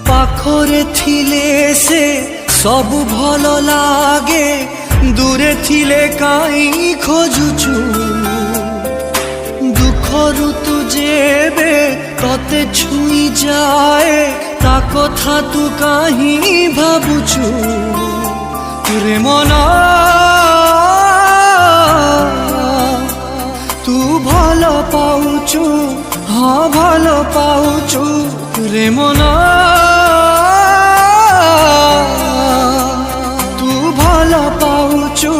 पाखरे थिले से सब भल लागे दूरे थिले काई खोजुचु दुख ऋतु जेबे तते छुई जाए ता कथा तू काहीं भाबुचु रे मना तू भल पाउचु हाँ भल पाउचु रे मना तू भल पाउचु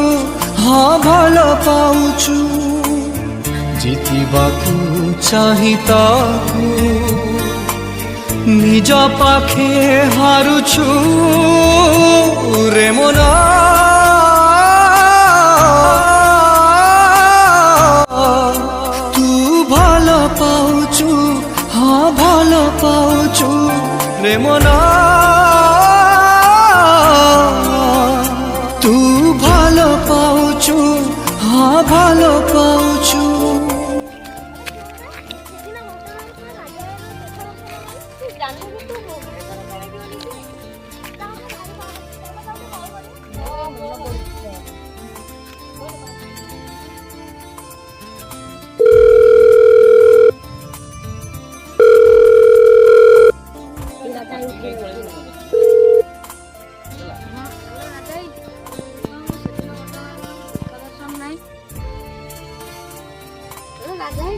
हाँ भल पाउचु जीतिबाकू चाहिताकू निज पाखे हारुछु रे मना तू भल पाउचु हाँ भल पाउचु रे मना तू भल पाउचु हाँ भल पाउचु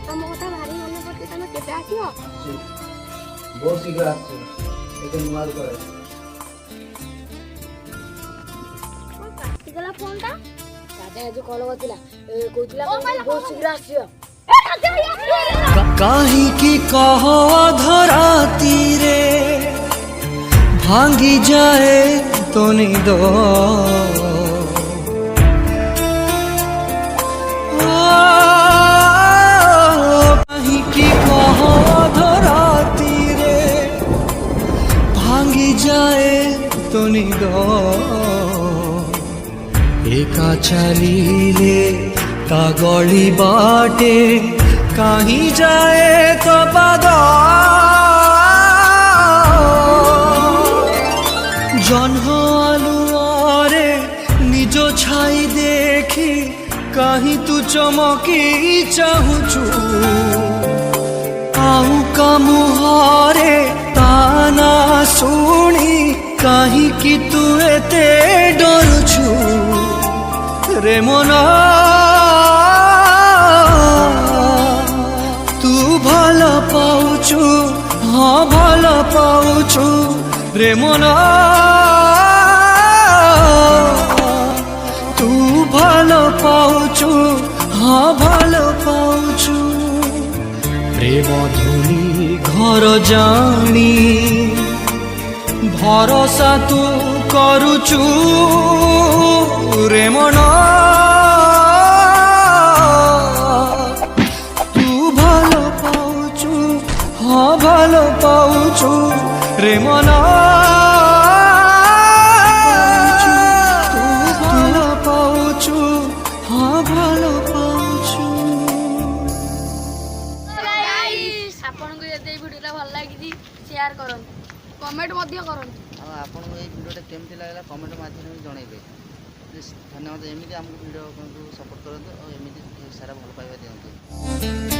तुम कथा भारी मन पड़े तुम केबे आसियो बहुत शीघ्र आछे एके निमाल करे काटिगला फोनटा दादा जो कॉल करथिला कहथिला बहुत शीघ्र आसियो काहे की कहो धराती रे भांगी जाए तो निदो जाए तो निदो एका चलीले ता गली बाटे कहीं जाए तो पाद जन्ह आलुआरे निज छाई देखी कहीं तू चमकी चाहूचु आउ का मुहारे ताना सुनी कहीं कि तू एते डरुछु रे मना तू भल पाउचु हाँ भल पाउचु रे मना तू भल पाउचु हाँ भल पाउचु प्रेम धुनी घर जानी भरोसा तू करुचु रे मना तू भल पाउचु हाँ भल पाउचु रे मना तू भल पाउचु हाँ भल पाउचु आपन को ये वीडियो भल लागी शेयर करन कमेंट मध्य करन आपन को ये वीडियो केमती लागला कमेंट माध्यम में जणाइबे धन्यवाद एमती हमको वीडियो सपोर्ट करते और एमती सारा भल पाइबा दियंतु।